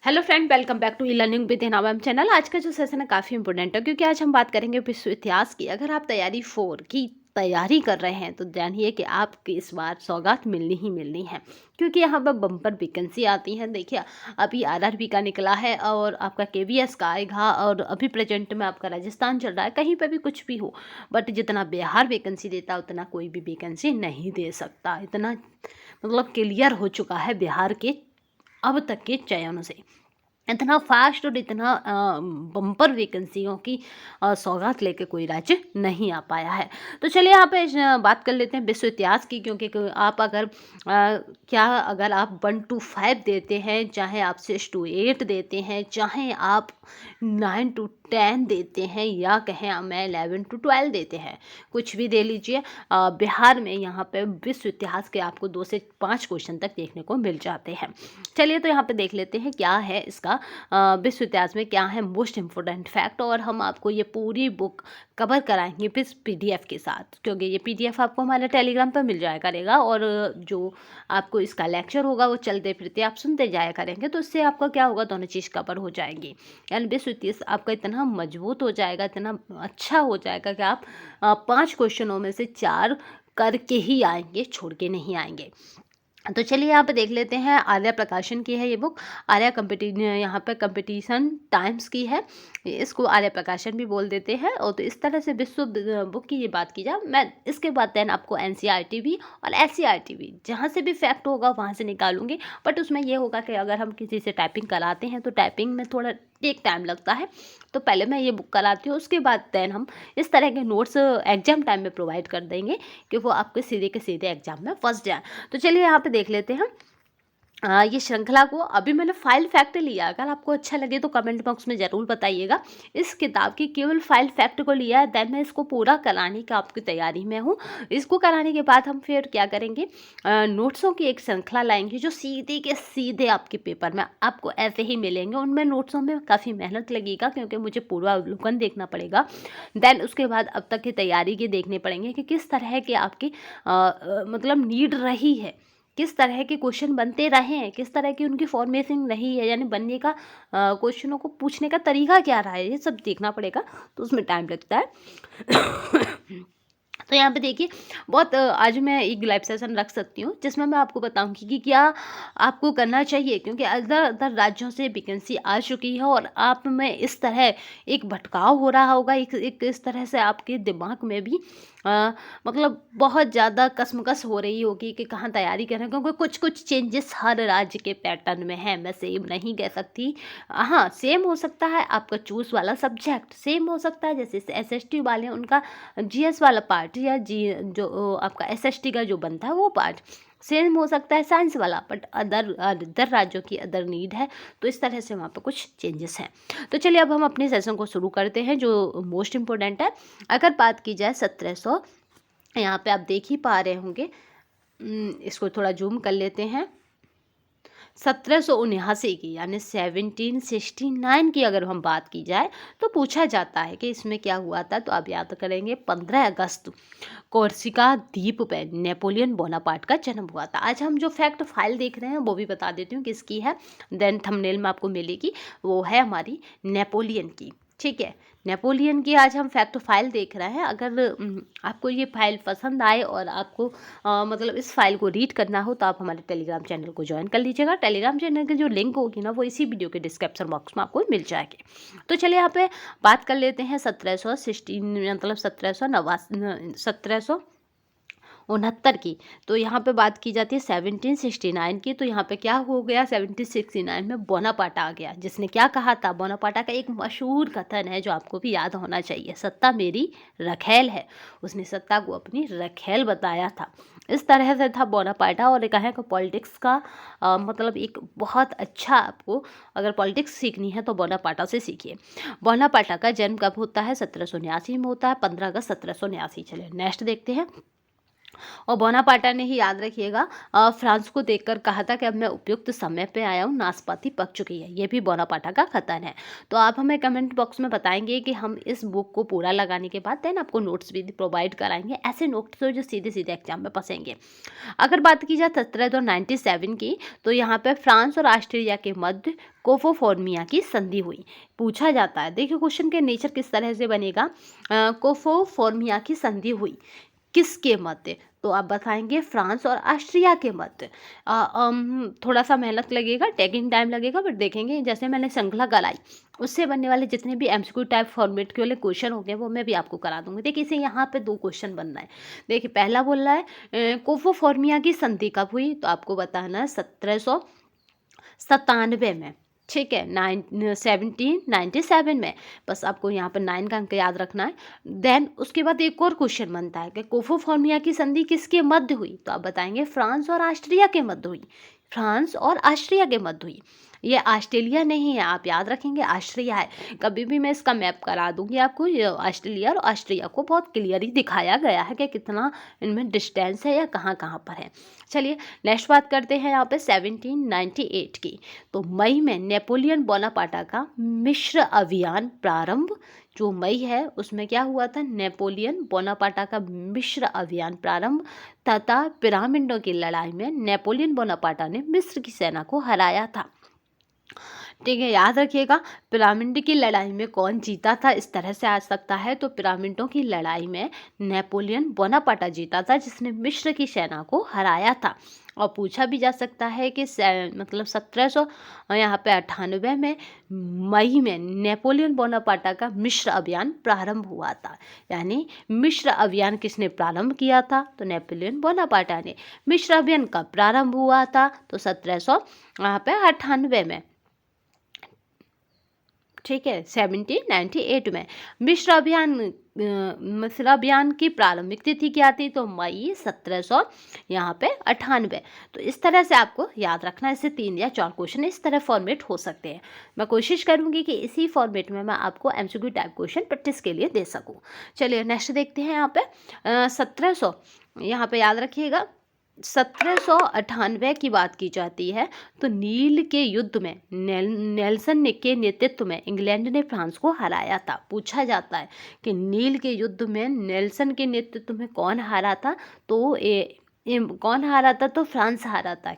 Hello friend, welcome back to e learning with नाम channel. आज का जो सेशन है काफ़ी इंपॉर्टेंट है क्योंकि आज हम बात करेंगे विश्व इतिहास की। अगर आप तैयारी 4 की तैयारी कर रहे हैं तो जानिए कि आपकी इस बार सौगात मिलनी ही मिलनी है, क्योंकि यहाँ पर बम्पर वैकेंसी आती है। देखिए, अभी आरआरबी का निकला है और आपका केवीएस का आएगा, और अभी प्रेजेंट में आपका राजस्थान चल रहा है। कहीं पर भी कुछ भी हो, बट जितना बिहार वैकेंसी देता है उतना कोई भी वैकेंसी नहीं दे सकता। इतना मतलब क्लियर हो चुका है बिहार के अब तक के चयनों से। इतना फास्ट और इतना बम्पर वैकेंसियों की सौगात लेके कोई राज्य नहीं आ पाया है। तो चलिए यहाँ पे बात कर लेते हैं विश्व इतिहास की, क्योंकि आप अगर अगर आप 1 to 5 देते हैं, चाहे आप 6 to 8 देते हैं, चाहे आप 9 to 10 देते हैं, या कहें मैं 11 to 12 देते हैं, कुछ भी दे लीजिए, बिहार में यहाँ पे विश्व इतिहास के आपको 2 से 5 क्वेश्चन तक देखने को मिल जाते हैं। चलिए तो यहाँ पे देख लेते हैं क्या है इसका विश्व इतिहास में क्या है मोस्ट इम्पोर्टेंट फैक्ट, और हम आपको ये पूरी बुक कवर कराएंगे फिर पीडीएफ के साथ, क्योंकि ये पीडीएफ आपको हमारे टेलीग्राम पर मिल जाया करेगा, और जो आपको इसका लेक्चर होगा वो चलते फिरते आप सुनते जाया करेंगे। तो इससे आपका क्या होगा, दोनों चीज़ कवर हो जाएंगी। यानी विश्व इतिहास आपका इतना मजबूत हो जाएगा, इतना अच्छा हो जाएगा कि आप 5 क्वेश्चनों में से 4 करके ही आएंगे, छोड़ के नहीं आएंगे। तो चलिए यहाँ पे देख लेते हैं। आर्या प्रकाशन की है ये बुक। आर्या यहाँ पे कंपटीशन टाइम्स की है, इसको आर्या प्रकाशन भी बोल देते हैं। और तो इस तरह से विश्व बुक की ये बात की जाए, मैं इसके बाद देन आपको एनसीईआरटी भी और एससीईआरटी भी जहाँ से भी फैक्ट होगा वहाँ से निकालूंगी। बट उसमें ये होगा कि अगर हम किसी से टाइपिंग कराते हैं तो टाइपिंग में थोड़ा एक टाइम लगता है, तो पहले मैं ये बुक कराती हूँ, उसके बाद देन हम इस तरह के नोट्स एग्जाम टाइम में प्रोवाइड कर देंगे कि वो आपके सीधे के सीधे एग्जाम में फंस जाए। तो चलिए यहाँ पे देख लेते हैं ये श्रृंखला को। अभी मैंने फाइल फैक्ट लिया, अगर आपको अच्छा लगे तो कमेंट बॉक्स में ज़रूर बताइएगा। इस किताब की केवल फाइल फैक्ट को लिया है, देन मैं इसको पूरा कराने का आपकी तैयारी में हूँ। इसको कराने के बाद हम फिर क्या करेंगे, नोट्सों की एक श्रृंखला लाएंगे जो सीधे के सीधे आपके पेपर में आपको ऐसे ही मिलेंगे। उनमें नोट्सों में काफ़ी मेहनत लगेगा, क्योंकि मुझे पूरा अवलोकन देखना पड़ेगा। देन उसके बाद अब तक की तैयारी के देखने पड़ेंगे कि किस तरह के आपकी मतलब नीड रही है, किस तरह के क्वेश्चन बनते रहे हैं, किस तरह की उनकी फॉर्मेशन रही है, यानी बनने का क्वेश्चनों को पूछने का तरीका क्या रहा है, ये सब देखना पड़ेगा। तो उसमें टाइम लगता है। तो यहाँ पे देखिए, बहुत आज मैं एक लाइव सेशन रख सकती हूँ जिसमें मैं आपको बताऊंगी कि क्या आपको करना चाहिए, क्योंकि अदर अदर राज्यों से वैकेंसी आ चुकी है और आप में इस तरह एक भटकाव हो रहा होगा, एक इस तरह से आपके दिमाग में भी मतलब बहुत ज़्यादा कसमकस हो रही होगी कि कहाँ तैयारी करें, क्योंकि कुछ कुछ चेंजेस हर राज्य के पैटर्न में है। मैं सेम नहीं कह सकती, हाँ सेम हो सकता है, आपका चूज वाला सब्जेक्ट सेम हो सकता है, जैसे एसएसटी वाले उनका जीएस वाला पार्ट या जी जो आपका एसएसटी का जो बनता है वो पार्ट सेम हो सकता है साइंस वाला, बट अदर राज्यों की अदर नीड है, तो इस तरह से वहाँ पे कुछ चेंजेस हैं। तो चलिए अब हम अपने सेशन को शुरू करते हैं जो मोस्ट इम्पोर्टेंट है। अगर बात की जाए 1700, यहाँ पे आप देख ही पा रहे होंगे, इसको थोड़ा जूम कर लेते हैं। 1779 की यानी 1769 की अगर हम बात की जाए तो पूछा जाता है कि इसमें क्या हुआ था, तो आप याद करेंगे 15 अगस्त कोर्सिका द्वीप पे नेपोलियन बोनापार्ट का जन्म हुआ था। आज हम जो फैक्ट फाइल देख रहे हैं वो भी बता देती हूँ किसकी है, देन थंबनेल में आपको मिलेगी, वो है हमारी नेपोलियन की। ठीक है, नेपोलियन की आज हम फैक्ट फाइल देख रहे हैं। अगर आपको ये फाइल पसंद आए और आपको मतलब इस फाइल को रीड करना हो तो आप हमारे टेलीग्राम चैनल को ज्वाइन कर लीजिएगा। टेलीग्राम चैनल की जो लिंक होगी ना वो इसी वीडियो के डिस्क्रिप्शन बॉक्स में आपको मिल जाएगी। तो चलिए यहाँ पे बात कर लेते हैं 1716 मतलब 1769 की। तो यहाँ पे बात की जाती है 1769 की। तो यहाँ पे क्या हो गया, 1769 में बोनापार्ट आ गया, जिसने क्या कहा था, बोनापार्ट का एक मशहूर कथन है जो आपको भी याद होना चाहिए, सत्ता मेरी रखेल है। उसने सत्ता को अपनी रखेल बताया था, इस तरह से था बोनापार्ट। और कहें कि पॉलिटिक्स का मतलब एक बहुत अच्छा, आपको अगर पॉलिटिक्स सीखनी है तो बोनापार्ट से सीखिए। बोनापार्ट का जन्म कब होता है, 1779 में होता है, 15 अगस्त 1779। चलिए नेक्स्ट देखते हैं। और बोनापार्टा ने ही, याद रखिएगा, फ्रांस को देखकर कहा था कि अब मैं उपयुक्त समय पे आया हूँ, नाशपाती पक चुकी है। ये भी बोनापार्टा का कथन है। तो आप हमें कमेंट बॉक्स में बताएंगे कि हम इस बुक को पूरा लगाने के बाद देन आपको नोट्स भी प्रोवाइड कराएंगे, ऐसे नोट्स जो सीधे सीधे एग्जाम में फंसेंगे। अगर बात की जाए 1797 की, तो यहाँ पे फ्रांस और ऑस्ट्रिया के मध्य कोफोफोर्मिया की संधि हुई। पूछा जाता है, देखिए क्वेश्चन के नेचर किस तरह से बनेगा। कोफोफोर्मिया की संधि हुई किसके मध्य, तो आप बताएंगे फ्रांस और ऑस्ट्रिया के मध्य। थोड़ा सा मेहनत लगेगा, टेकिंग टाइम लगेगा, बट देखेंगे जैसे मैंने श्रृंखला कराई उससे बनने वाले जितने भी एमसीक्यू टाइप फॉर्मेट के वाले क्वेश्चन होंगे वो मैं भी आपको करा दूंगी। देखिए इसे यहाँ पे 2 क्वेश्चन बनना है। देखिए पहला बोल रहा है कोफोफोर्मिया की संधि कब हुई, तो आपको बताना है 1797 में, ठीक है, 1797 में। बस आपको यहाँ पर 9 का अंक याद रखना है। देन उसके बाद एक और क्वेश्चन बनता है कि कोफोफोर्मिया की संधि किसके मध्य हुई, तो आप बताएंगे फ्रांस और ऑस्ट्रिया के मध्य हुई। फ्रांस और ऑस्ट्रिया के मध्य हुई। ये ऑस्ट्रेलिया नहीं है, आप याद रखेंगे ऑस्ट्रिया है। कभी भी मैं इसका मैप करा दूंगी आपको। ये ऑस्ट्रेलिया और ऑस्ट्रिया को बहुत क्लियरली दिखाया गया है कि कितना इनमें डिस्टेंस है या कहाँ कहाँ पर है। चलिए नेक्स्ट बात करते हैं यहाँ पे 1798 की। तो मई में नेपोलियन बोनापार्टा का मिस्र अभियान प्रारंभ, जो मई है उसमें क्या हुआ था, नेपोलियन बोनापार्टा का मिस्र अभियान प्रारंभ तथा पिरामिडों की लड़ाई में नेपोलियन बोनापार्टा ने मिस्र की सेना को हराया था। ठीक है, याद रखिएगा पिरामिड की लड़ाई में कौन जीता था, इस तरह से आ सकता है। तो पिरामिडों की लड़ाई में नेपोलियन बोनापार्टा जीता था, जिसने मिस्र की सेना को हराया था। और पूछा भी जा सकता है कि मतलब 1700 यहाँ पे 98 में मई में नेपोलियन बोनापार्टा का मिस्र अभियान प्रारंभ हुआ था। यानी मिस्र अभियान किसने प्रारंभ किया था, तो नेपोलियन बोनापार्टा ने। मिस्र अभियान कब प्रारंभ हुआ था, तो 1700 यहाँ पे 98 में, ठीक है, 1798 में। मिस्र अभियान की प्रारंभिक तिथि क्या थी, तो मई 1700 यहाँ पे 98। तो इस तरह से आपको याद रखना है। इससे 3 या 4 क्वेश्चन इस तरह फॉर्मेट हो सकते हैं। मैं कोशिश करूंगी कि इसी फॉर्मेट में मैं आपको एमसीक्यू टाइप क्वेश्चन प्रैक्टिस के लिए दे सकूं। चलिए नेक्स्ट देखते हैं। यहाँ पे 1700 यहाँ पे याद रखिएगा 1798 की बात की जाती है। तो नील के युद्ध में नेल्सन के नेतृत्व में इंग्लैंड ने फ्रांस को हराया था। पूछा जाता है कि नील के युद्ध में नेल्सन के नेतृत्व में कौन हारा था, तो कौन हारा था, तो फ्रांस हारा था।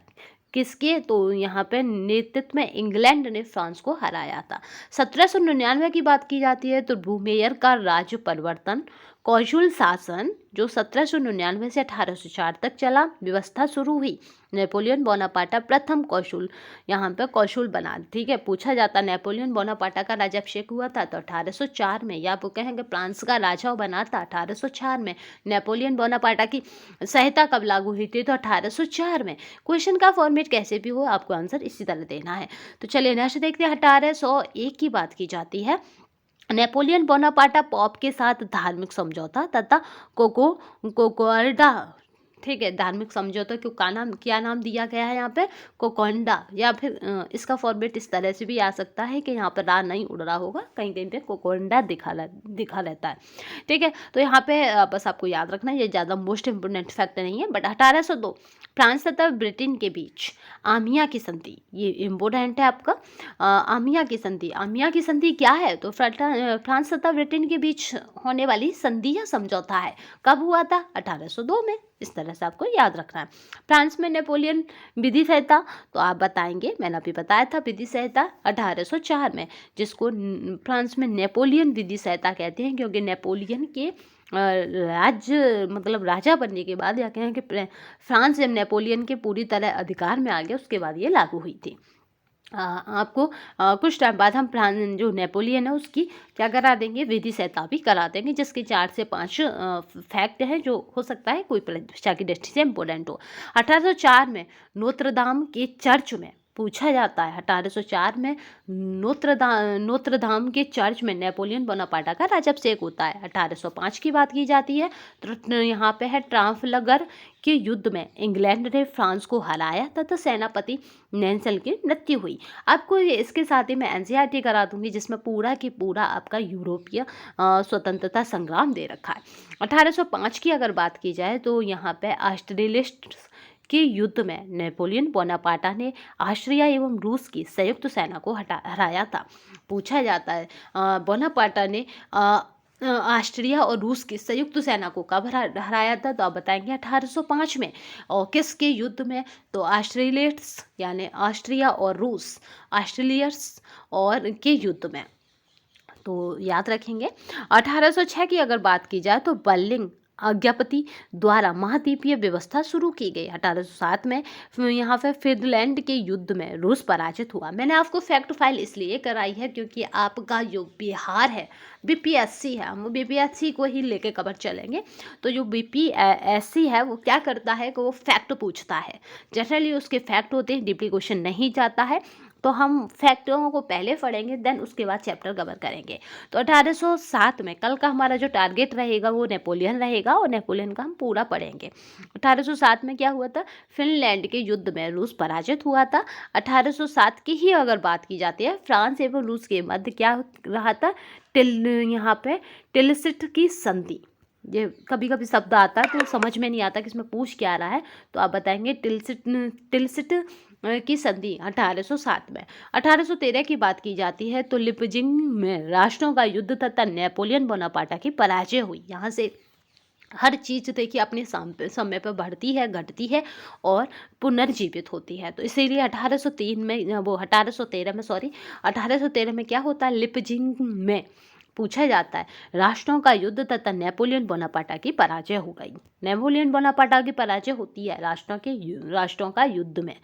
किसके, तो यहाँ पे नेतृत्व में इंग्लैंड ने फ्रांस को हराया था। 1799 की बात की जाती है तो ब्लूमेयर का राज्य परिवर्तन कौशल शासन, जो 1799 से 1804 तक चला, व्यवस्था शुरू हुई। नेपोलियन बोनापार्टा प्रथम कौशल यहाँ पे कौशल बना, ठीक है। पूछा जाता नेपोलियन बोनापार्टा का राज्याभिषेक हुआ था तो 1804 में, या वो कहेंगे फ्रांस का राजा बना था 1804 में। नेपोलियन बोनापार्टा की संहिता कब लागू हुई थी, तो 1804 में। क्वेश्चन का फॉर्मेट कैसे भी हो आपको आंसर इसी तरह देना है। तो चलिए नेक्स्ट देखते हैं। 1801 की बात की जाती है। नेपोलियन बोनापार्टा पॉप के साथ धार्मिक समझौता तथा कोकोर्डा, ठीक है, धार्मिक समझौता क्यों का नाम, क्या नाम दिया गया है यहाँ पे, कोकोंडा, या फिर इसका फॉर्मेट इस तरह से भी आ सकता है कि यहाँ पर रा नहीं उड़ रहा होगा, कहीं कहीं पे कोकोंडा दिखा रहता है, ठीक है। तो यहाँ पे बस आपको याद रखना, ये ज़्यादा मोस्ट इम्पोर्टेंट फैक्ट नहीं है। बट 1802 फ्रांस तथा ब्रिटेन के बीच आमिया की संधि, ये इम्पोर्टेंट है आपका। आमिया की संधि, आमिया की संधि क्या है, तो फ्रांस तथा ब्रिटेन के बीच होने वाली संधि या समझौता है। कब हुआ था, 1802 में। इस तरह से आपको याद रखना है। फ्रांस में नेपोलियन विधि संहिता, तो आप बताएंगे, मैंने अभी बताया था विधि संहिता 1804 में, जिसको फ्रांस में नेपोलियन विधि संहिता कहते हैं, क्योंकि नेपोलियन के राज्य मतलब राजा बनने के बाद, या कहें कि फ्रांस जब नेपोलियन के पूरी तरह अधिकार में आ गया उसके बाद ये लागू हुई थी। आपको कुछ टाइम बाद हम फ्रांस जो नेपोलियन है उसकी क्या करा देंगे, विधि संहिता भी करा देंगे, जिसके 4 से 5 फैक्ट हैं जो हो सकता है कोई परीक्षा की दृष्टि से इम्पोर्टेंट हो। 1804 में नोत्रदाम के चर्च में पूछा जाता है 1804 में नोत्रधाम के चर्च में नेपोलियन बोनापार्टा का राजाभिषेक होता है। 1805 की बात की जाती है तो यहाँ पे है ट्राफलगर के युद्ध में इंग्लैंड ने फ्रांस को हराया तथा सेनापति नेल्सन की मृत्यु हुई। आपको इसके साथ ही मैं एनसीईआरटी करा दूंगी जिसमें पूरा की पूरा आपका यूरोपीय स्वतंत्रता संग्राम दे रखा है। 1805 की अगर बात की जाए तो यहाँ पे ऑस्ट्रेलिस्ट के युद्ध में नेपोलियन बोनापार्टा ने ऑस्ट्रिया एवं रूस की संयुक्त सेना को हराया था। पूछा जाता है बोनापार्टा ने ऑस्ट्रिया और रूस की संयुक्त सेना को कब हराया था, तो आप बताएंगे 1805 में। और किसके युद्ध में, तो ऑस्ट्रेलियर्स यानी ऑस्ट्रिया और रूस, ऑस्ट्रेलियर्स और के युद्ध में, तो याद रखेंगे। 1806 की अगर बात की जाए तो बर्लिन आज्ञापति द्वारा महाद्वीपीय व्यवस्था शुरू की गई। 1807 में यहाँ पे फिनलैंड के युद्ध में रूस पराजित हुआ। मैंने आपको फैक्ट फाइल इसलिए कराई है क्योंकि आपका जो बिहार है बीपीएससी है, हम बीपीएससी को ही लेके कवर चलेंगे। तो जो बीपीएससी है वो क्या करता है कि वो फैक्ट पूछता है। जनरली उसके फैक्ट होते हैं, डीपली क्वेश्चन नहीं जाता है, तो हम फैक्टरों को पहले पढ़ेंगे देन उसके बाद चैप्टर कवर करेंगे। तो 1807 में कल का हमारा जो टारगेट रहेगा वो नेपोलियन रहेगा और नेपोलियन का हम पूरा पढ़ेंगे। 1807 में क्या हुआ था, फिनलैंड के युद्ध में रूस पराजित हुआ था। 1807 की ही अगर बात की जाती है, फ्रांस एवं रूस के मध्य क्या रहा था, यहाँ पे टिलसिट की संधि। ये कभी कभी शब्द आता है तो समझ में नहीं आता कि इसमें पूछ क्या रहा है, तो आप बताएंगे टिलसिट की संधि 1807 में। 1813 की बात की जाती है तो लिपजिंग में राष्ट्रों का युद्ध तथा नेपोलियन बोनापार्टा की पराजय हुई। यहाँ से हर चीज़ देखिए अपने समय पर बढ़ती है, घटती है और पुनर्जीवित होती है। तो इसीलिए 1813 में क्या होता है, लिपजिंग में पूछा जाता है राष्ट्रों का युद्ध तथा नेपोलियन बोनापार्टा की पराजय हो गई। नेपोलियन बोनापार्टा की पराजय होती है राष्ट्रों का युद्ध में,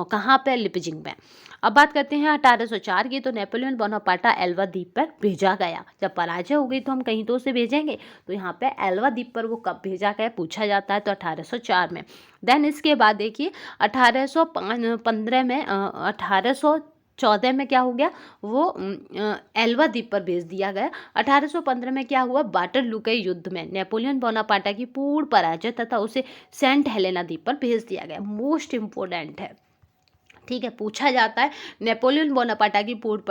कहाँ पे, लिपजिंग में। अब बात करते हैं 1804 की, तो नेपोलियन बोनापार्टा एल्वा द्वीप पर भेजा गया। जब पराजय हो गई तो हम कहीं तो उसे भेजेंगे, तो यहाँ पे एल्वा द्वीप पर वो कब भेजा गया पूछा जाता है, तो 1804 में। देन इसके बाद देखिए 1814 में क्या हो गया, वो एल्वा द्वीप पर भेज दिया गया। 1815 में क्या हुआ, वाटरलू के युद्ध में नेपोलियन बोनापार्टा की पूर्ण पराजय तथा उसे सेंट हेलेना द्वीप पर भेज दिया गया। मोस्ट इम्पोर्टेंट है, ठीक है, पूछा जाता है नेपोलियन बोनापार्टा की पूर्ण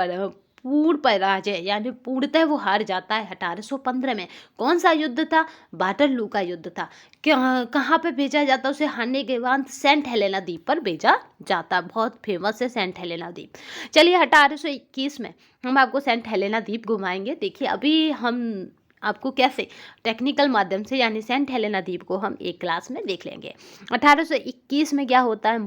पराजय यानी पूर्णतः वो हार जाता है 1815 में। कौन सा युद्ध था, वाटरलू का युद्ध था। कहाँ पे भेजा जाता, उसे हारने के बाद सेंट हेलेना द्वीप पर भेजा जाता। बहुत फेमस है सेंट हेलेना द्वीप। चलिए 1821 में हम आपको सेंट हेलेना द्वीप घुमाएंगे। देखिए अभी हम आपको कैसे टेक्निकल माध्यम से यानी सेंट हेलेना द्वीप को हम एक क्लास में देख लेंगे। 1821 में क्या होता है,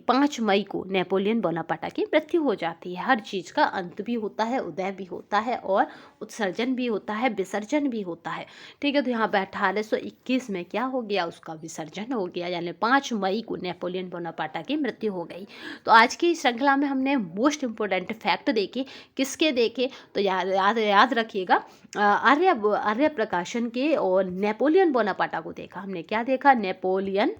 5 मई को नेपोलियन बोनापार्टा की मृत्यु हो जाती है। हर चीज़ का अंत भी होता है, उदय भी होता है और उत्सर्जन भी होता है, विसर्जन भी होता है, ठीक है। तो यहाँ पर 1821 में क्या हो गया, उसका विसर्जन हो गया, यानी 5 मई को नेपोलियन बोनापार्टा की मृत्यु हो गई। तो आज की श्रृंखला में हमने मोस्ट इम्पोर्टेंट फैक्ट देखे। किसके देखे, तो याद रखिएगा, आर्य प्रकाशन के और नेपोलियन बोनापार्टा को देखा। हमने क्या देखा, नेपोलियन,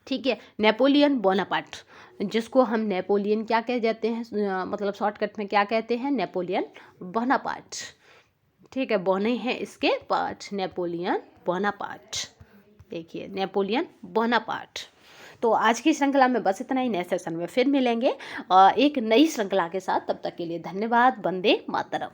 ठीक है, नेपोलियन बोनापार्ट, जिसको हम नेपोलियन क्या कह देते हैं, मतलब शॉर्टकट में क्या कहते हैं, नेपोलियन बोनापार्ट, ठीक है, बने हैं इसके पार्ट, नेपोलियन बोनापार्ट। देखिए नेपोलियन बोनापार्ट। तो आज की श्रृंखला में बस इतना ही। नए सेशन में फिर मिलेंगे एक नई श्रृंखला के साथ। तब तक के लिए धन्यवाद। वंदे मातरम।